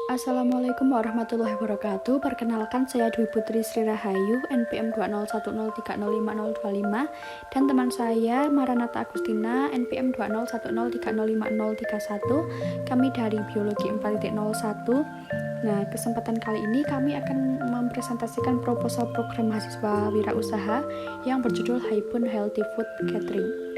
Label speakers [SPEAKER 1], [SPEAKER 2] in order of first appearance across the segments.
[SPEAKER 1] Assalamualaikum warahmatullahi wabarakatuh. Perkenalkan, saya Dwi Putri Sri Rahayu, NPM 201030525, dan teman saya Maranatha Agustina, NPM 20103053031. Kami dari Biologi 4.01. Nah, kesempatan kali ini kami akan mempresentasikan proposal program mahasiswa wirausaha yang berjudul Haibun Healthy Food Catering.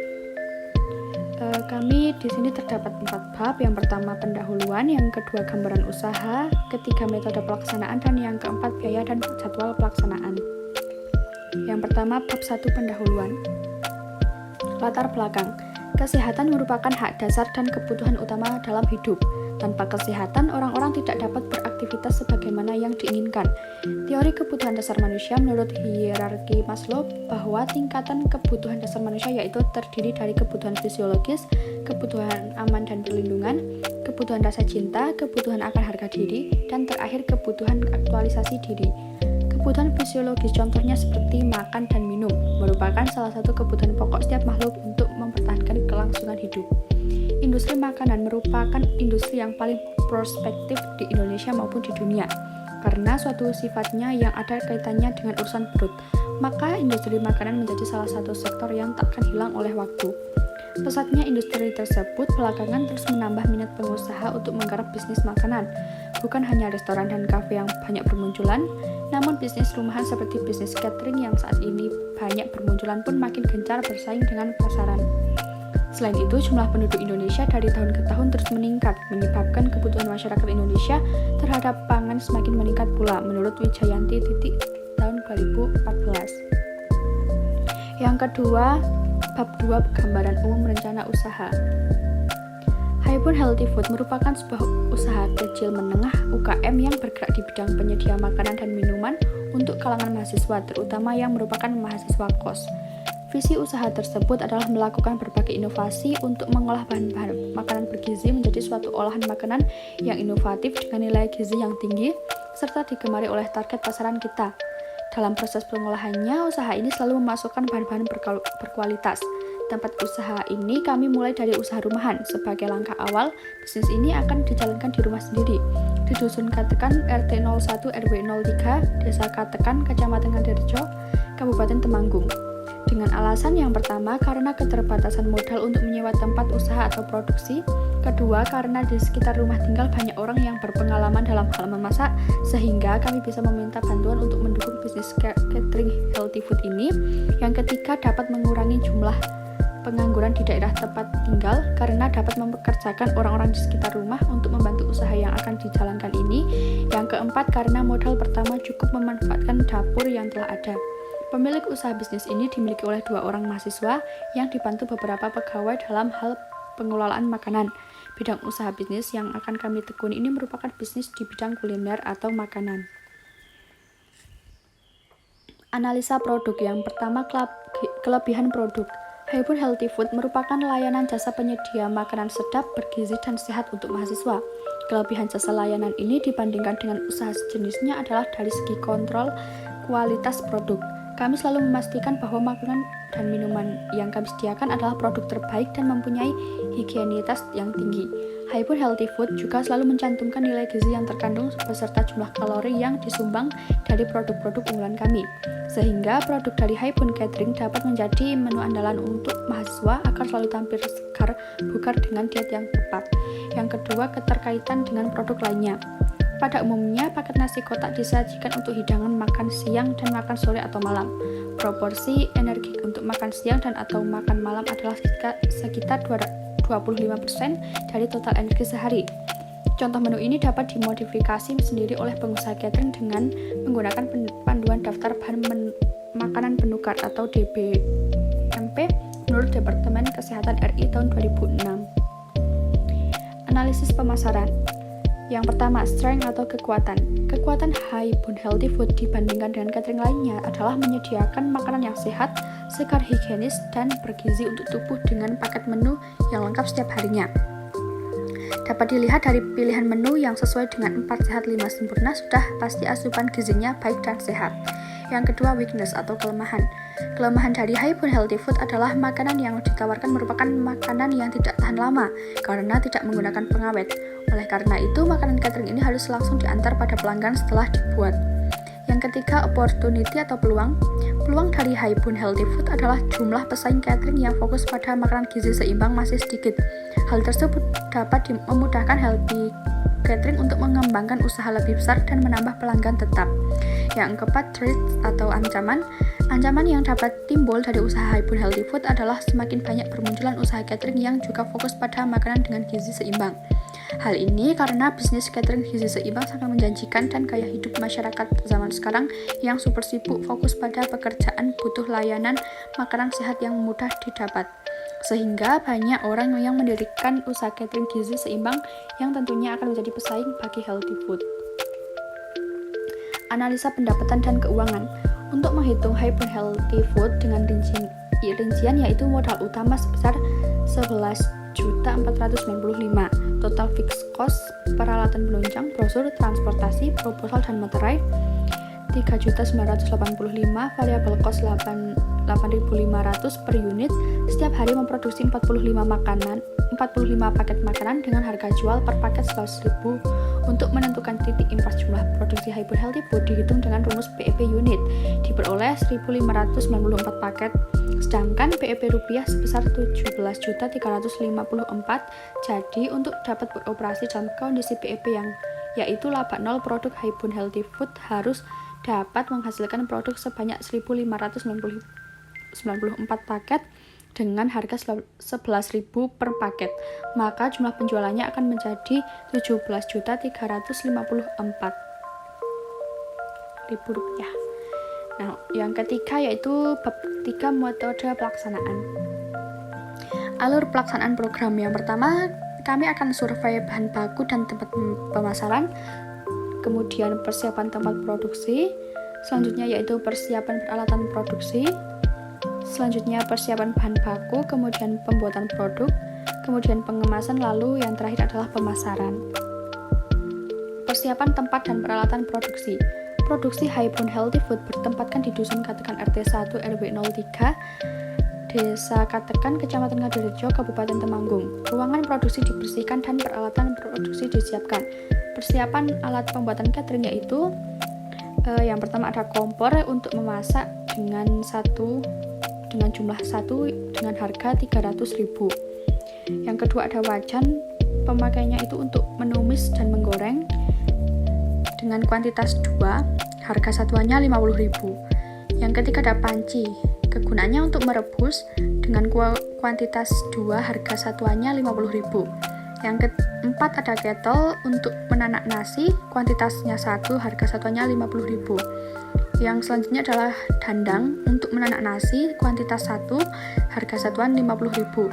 [SPEAKER 1] Kami di sini terdapat 4 bab. Yang pertama pendahuluan, yang kedua gambaran usaha, ketiga metode pelaksanaan, dan yang keempat biaya dan jadwal pelaksanaan. Yang pertama bab 1 pendahuluan. Latar belakang. Kesehatan merupakan hak dasar dan kebutuhan utama dalam hidup. Tanpa kesehatan, orang-orang tidak dapat beraktivitas sebagaimana yang diinginkan. Teori kebutuhan dasar manusia menurut hierarki Maslow bahwa tingkatan kebutuhan dasar manusia yaitu terdiri dari kebutuhan fisiologis, kebutuhan aman dan perlindungan, kebutuhan rasa cinta, kebutuhan akan harga diri, dan terakhir kebutuhan aktualisasi diri. Kebutuhan fisiologis contohnya seperti makan dan minum merupakan salah satu kebutuhan pokok setiap makhluk untuk mempertahankan kelangsungan hidup. Industri makanan merupakan industri yang paling prospektif di Indonesia maupun di dunia karena suatu sifatnya yang ada kaitannya dengan urusan perut. Maka industri makanan menjadi salah satu sektor yang tak akan hilang oleh waktu. Pesatnya industri tersebut belakangan terus menambah minat pengusaha untuk menggarap bisnis makanan. Bukan hanya restoran dan kafe yang banyak bermunculan, namun bisnis rumahan seperti bisnis catering yang saat ini banyak bermunculan pun makin gencar bersaing dengan pasaran. Selain itu, jumlah penduduk Indonesia dari tahun ke tahun terus meningkat, menyebabkan kebutuhan masyarakat Indonesia terhadap pangan semakin meningkat pula, menurut Wijayanti tahun 2014. Yang kedua, bab 2 gambaran umum rencana usaha. Haibun Healthy Food merupakan sebuah usaha kecil menengah UKM yang bergerak di bidang penyedia makanan dan minuman untuk kalangan mahasiswa, terutama yang merupakan mahasiswa kos. Visi usaha tersebut adalah melakukan berbagai inovasi untuk mengolah bahan-bahan makanan bergizi menjadi suatu olahan makanan yang inovatif dengan nilai gizi yang tinggi, serta digemari oleh target pasaran kita. Dalam proses pengolahannya, usaha ini selalu memasukkan bahan-bahan berkualitas. Tempat usaha ini kami mulai dari usaha rumahan. Sebagai langkah awal, bisnis ini akan dijalankan di rumah sendiri, di Dusun Katekan, RT 01 RW 03, Desa Katekan, Kecamatan Ngadirejo, Kabupaten Temanggung. Dengan alasan yang pertama, karena keterbatasan modal untuk menyewa tempat usaha atau produksi. Kedua, karena di sekitar rumah tinggal banyak orang yang berpengalaman dalam hal memasak, sehingga kami bisa meminta bantuan untuk mendukung bisnis catering healthy food ini. Yang ketiga, dapat mengurangi jumlah pengangguran di daerah tempat tinggal, karena dapat mempekerjakan orang-orang di sekitar rumah untuk membantu usaha yang akan dijalankan ini. Yang keempat, karena modal pertama cukup memanfaatkan dapur yang telah ada. Pemilik usaha bisnis ini dimiliki oleh 2 orang mahasiswa yang dibantu beberapa pegawai dalam hal pengelolaan makanan. Bidang usaha bisnis yang akan kami tekuni ini merupakan bisnis di bidang kuliner atau makanan. Analisa produk. Yang pertama, kelebihan produk. Haibun Healthy Food merupakan layanan jasa penyedia makanan sedap, bergizi, dan sehat untuk mahasiswa. Kelebihan jasa layanan ini dibandingkan dengan usaha sejenisnya adalah dari segi kontrol kualitas produk. Kami selalu memastikan bahwa makanan dan minuman yang kami sediakan adalah produk terbaik dan mempunyai higienitas yang tinggi. Haibun Healthy Food juga selalu mencantumkan nilai gizi yang terkandung beserta jumlah kalori yang disumbang dari produk-produk unggulan kami. Sehingga produk dari Haibun Catering dapat menjadi menu andalan untuk mahasiswa agar selalu tampil segar bugar dengan diet yang tepat. Yang kedua, keterkaitan dengan produk lainnya. Pada umumnya, paket nasi kotak disajikan untuk hidangan makan siang dan makan sore atau malam. Proporsi energi untuk makan siang dan atau makan malam adalah sekitar 25% dari total energi sehari. Contoh menu ini dapat dimodifikasi sendiri oleh pengusaha catering dengan menggunakan panduan daftar bahan makanan penukar atau DBMP menurut Departemen Kesehatan RI tahun 2006. Analisis pemasaran. Yang pertama, strength atau kekuatan. Kekuatan Haibun Healthy Food dibandingkan dengan catering lainnya adalah menyediakan makanan yang sehat, segar, higienis, dan bergizi untuk tubuh dengan paket menu yang lengkap setiap harinya. Dapat dilihat dari pilihan menu yang sesuai dengan 4 sehat 5 sempurna, sudah pasti asupan gizinya baik dan sehat. Yang kedua, weakness atau kelemahan. Kelemahan dari Haibun Healthy Food adalah makanan yang ditawarkan merupakan makanan yang tidak tahan lama karena tidak menggunakan pengawet. Oleh karena itu, makanan catering ini harus langsung diantar pada pelanggan setelah dibuat. Yang ketiga, opportunity atau peluang. Peluang dari Haibun Healthy Food adalah jumlah pesaing catering yang fokus pada makanan gizi seimbang masih sedikit. Hal tersebut dapat memudahkan Healthy Catering untuk mengembangkan usaha lebih besar dan menambah pelanggan tetap. Yang keempat, threats atau ancaman. Ancaman yang dapat timbul dari usaha Haibun Healthy Food adalah semakin banyak bermunculan usaha catering yang juga fokus pada makanan dengan gizi seimbang. Hal ini karena bisnis catering gizi seimbang sangat menjanjikan dan gaya hidup masyarakat zaman sekarang yang super sibuk fokus pada pekerjaan butuh layanan makanan sehat yang mudah didapat. Sehingga banyak orang yang mendirikan usaha catering gizi seimbang yang tentunya akan menjadi pesaing bagi healthy food. Analisa pendapatan dan keuangan. Untuk menghitung Haibun Healthy Food dengan rincian yaitu modal utama sebesar 11.495, total fixed cost, peralatan penunjang, brosur, transportasi, proposal dan materai 3.985, variable cost 8.500 per unit. Setiap hari memproduksi 45 paket makanan dengan harga jual per paket 11.000. Untuk menentukan titik impas jumlah produksi Haibun Healthy Food dihitung dengan rumus BEP unit, diperoleh 1.594 paket, sedangkan BEP rupiah sebesar 17.354. Jadi untuk dapat beroperasi dalam kondisi BEP yang yaitu laba 0, produk Haibun Healthy Food harus dapat menghasilkan produk sebanyak 1.594 paket dengan harga 11.000 per paket, maka jumlah penjualannya akan menjadi 17.354.000 rupiah. Nah, yang ketiga yaitu bab 3 metode pelaksanaan. Alur pelaksanaan program yang pertama, kami akan survei bahan baku dan tempat pemasaran, kemudian persiapan tempat produksi, selanjutnya yaitu persiapan peralatan produksi, selanjutnya persiapan bahan baku, kemudian pembuatan produk, kemudian pengemasan, lalu yang terakhir adalah pemasaran. Persiapan tempat dan peralatan produksi. Produksi Haibun Healthy Food bertempatkan di Dusun Katekan RT 1 RW 03, Desa Katekan, Kecamatan Ngadirejo, Kabupaten Temanggung. Ruangan produksi dibersihkan dan peralatan produksi disiapkan. Persiapan alat pembuatan catering yaitu yang pertama ada kompor untuk memasak dengan jumlah 1 dengan harga 300.000. Yang kedua ada wajan, pemakaiannya itu untuk menumis dan menggoreng dengan kuantitas 2, harga satuannya 50.000. Yang ketiga ada panci, kegunaannya untuk merebus dengan kuantitas 2, harga satuannya 50.000. Yang keempat ada kettle untuk menanak nasi, kuantitasnya 1, harga satuannya 50.000. Yang selanjutnya adalah dandang untuk menanak nasi, kuantitas 1, harga satuan 50.000.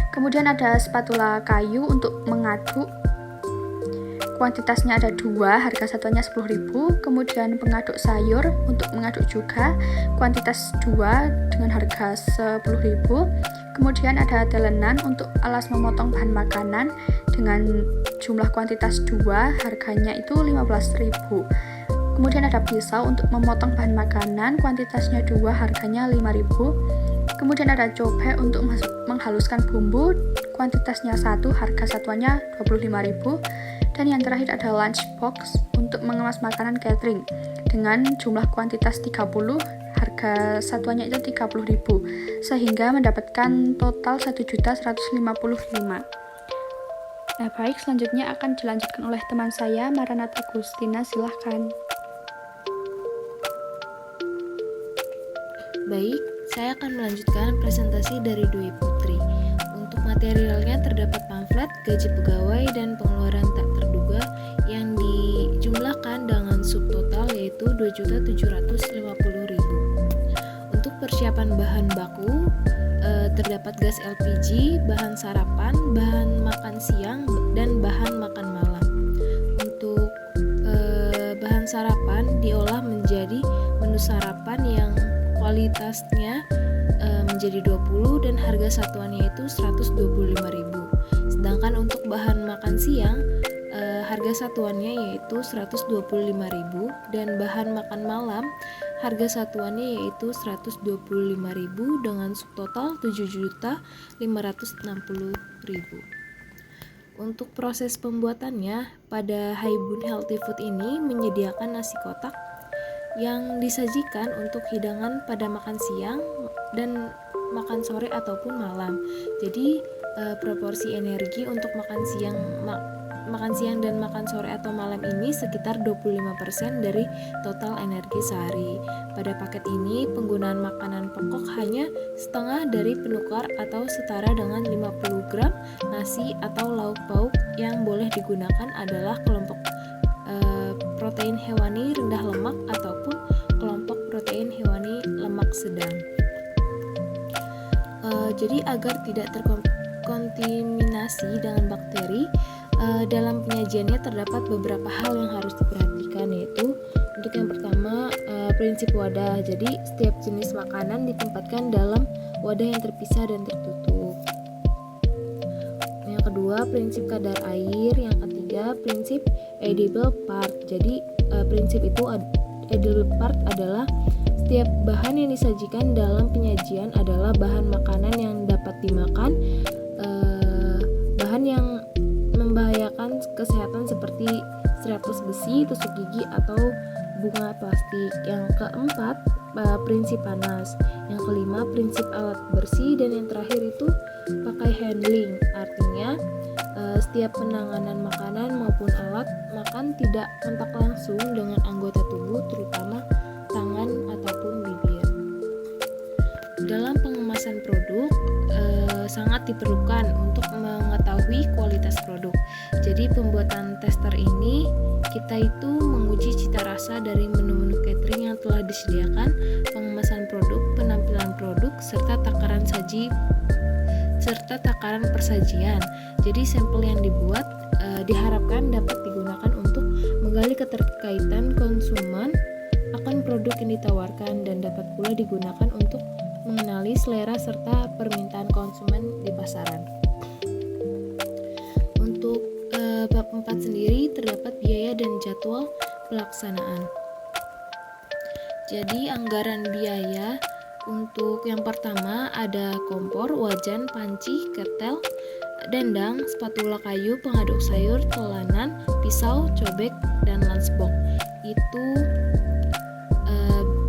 [SPEAKER 1] Kemudian ada spatula kayu untuk mengaduk, kuantitasnya ada 2, harga satuannya 10.000. Kemudian pengaduk sayur untuk mengaduk juga, kuantitas 2 dengan harga 10.000. Kemudian ada telenan untuk alas memotong bahan makanan dengan jumlah kuantitas 2, harganya itu 15.000. Kemudian ada pisau untuk memotong bahan makanan, kuantitasnya 2, harganya 5.000. Kemudian ada cobek untuk menghaluskan bumbu, kuantitasnya 1, harga satuannya 25.000. Dan yang terakhir ada lunchbox untuk mengemas makanan catering dengan jumlah kuantitas 30, harga satuannya itu 30.000, sehingga mendapatkan total 1.155. Nah baik, selanjutnya akan dilanjutkan oleh teman saya, Maranatha Agustina, silahkan.
[SPEAKER 2] Baik, saya akan melanjutkan presentasi dari Dwi Putri. Untuk materialnya terdapat pamflet, gaji pegawai, dan pengeluaran tak terduga yang dijumlahkan dengan subtotal yaitu 2.750.000. Untuk persiapan bahan baku, terdapat gas LPG, bahan sarapan, bahan makan siang, dan bahan makan malam. Untuk bahan sarapan diolah menjadi menu sarapan yang kualitasnya menjadi 20 dan harga satuannya itu 125.000. Sedangkan untuk bahan makan siang harga satuannya yaitu 125.000 dan bahan makan malam harga satuannya yaitu 125.000 dengan subtotal 7.560.000. Untuk proses pembuatannya, pada Haibun Healthy Food ini menyediakan nasi kotak yang disajikan untuk hidangan pada makan siang dan makan sore ataupun malam. Jadi proporsi energi untuk makan siang dan makan sore atau malam ini sekitar 25% dari total energi sehari. Pada paket ini penggunaan makanan pokok hanya setengah dari penukar atau setara dengan 50 gram nasi atau lauk pauk. Yang boleh digunakan adalah kelompok protein hewani rendah lemak ataupun kelompok protein hewani lemak sedang. Jadi agar tidak terkontaminasi dengan bakteri, dalam penyajiannya terdapat beberapa hal yang harus diperhatikan, yaitu untuk yang pertama prinsip wadah. Jadi setiap jenis makanan ditempatkan dalam wadah yang terpisah dan tertutup. Yang kedua prinsip kadar air. Yang ketiga prinsip edible part. Jadi prinsip itu edible part adalah setiap bahan yang disajikan dalam penyajian adalah bahan makanan yang dapat dimakan. Bahan yang membahayakan kesehatan seperti stropos besi, tusuk gigi, atau bunga plastik. Yang keempat prinsip panas. Yang kelima prinsip alat bersih, dan yang terakhir itu pakai handling. Artinya setiap penanganan makanan maupun alat makan tidak kontak langsung dengan anggota tubuh, terutama tangan ataupun bibir. Dalam pengemasan produk sangat diperlukan untuk mengetahui kualitas produk. Jadi pembuatan tester ini kita itu menguji cita rasa dari menu-menu catering yang telah disediakan, pengemasan produk, penampilan produk, serta takaran persajian. Jadi sampel yang dibuat diharapkan dapat digunakan untuk menggali keterkaitan konsumen akan produk yang ditawarkan, dan dapat pula digunakan untuk mengenali selera serta permintaan konsumen di pasaran. Untuk bab 4 sendiri terdapat biaya dan jadwal pelaksanaan. Jadi anggaran biaya untuk yang pertama ada kompor, wajan, panci, ketel, dendang, spatula kayu, pengaduk sayur, telanan, pisau, cobek, dan lunchbox. Itu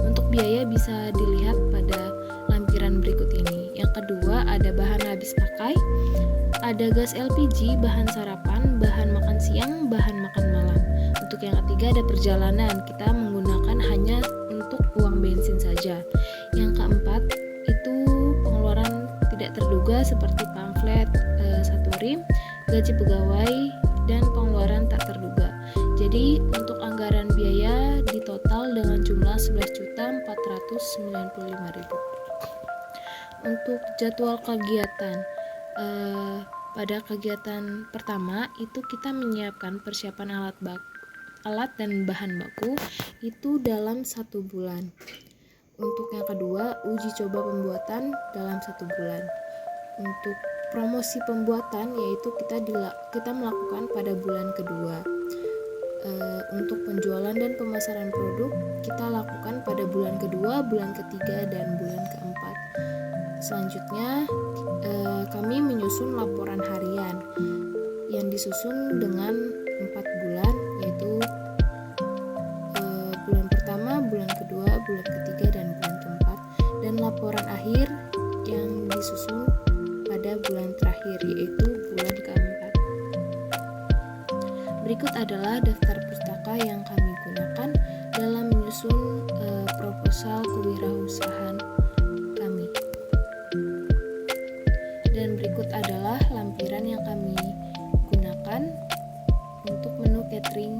[SPEAKER 2] untuk biaya bisa dilihat pada lampiran berikut ini. Yang kedua ada bahan habis pakai, ada gas LPG, bahan sarapan, bahan makan siang, bahan makan malam. Untuk yang ketiga ada perjalanan, kita menggunakan hanya untuk uang bensin saja. Yang keempat itu pengeluaran tidak terduga seperti pamflet, satu rim, gaji pegawai, dan pengeluaran tak terduga. Jadi untuk anggaran biaya ditotal dengan jumlah 11.495.000. Untuk jadwal kegiatan, pada kegiatan pertama itu kita menyiapkan persiapan alat dan bahan baku itu dalam 1 bulan. Untuk yang kedua, uji coba pembuatan dalam 1 bulan. Untuk promosi pembuatan yaitu kita melakukan pada bulan kedua. Untuk penjualan dan pemasaran produk kita lakukan pada bulan kedua, bulan ketiga, dan bulan keempat. Selanjutnya kami menyusun laporan harian yang disusun dengan 4 bulan, yaitu bulan pertama, bulan kedua, bulan ketiga, dan bulan keempat, dan laporan akhir yang disusun pada bulan terakhir, yaitu bulan keempat. Berikut adalah daftar pustaka yang kami gunakan dalam menyusun proposal kewirausahaan kami. Dan berikut adalah lampiran yang kami gunakan untuk menu catering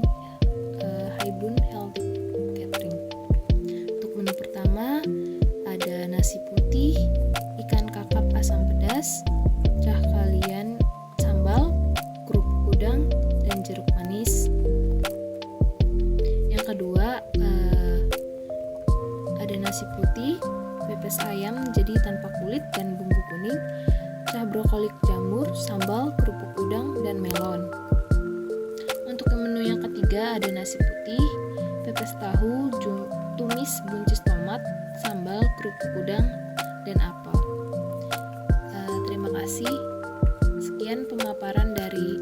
[SPEAKER 2] Haibun Healthy Catering. Untuk menu pertama ada nasi putih, ikan kakap asam pedas, cah kalian sambal, kerupuk udang, dan jeruk manis. Yang kedua ada nasi putih, pepes ayam jadi tanpa kulit dan bumbu kuning, cah brokoli jamur, sambal, kerupuk udang, dan melon. Untuk menu yang ketiga ada nasi putih, pepes tahu, tumis buncis tomat, sambal, kerupuk udang, dan apel. Terima kasih. Sekian pemaparan dari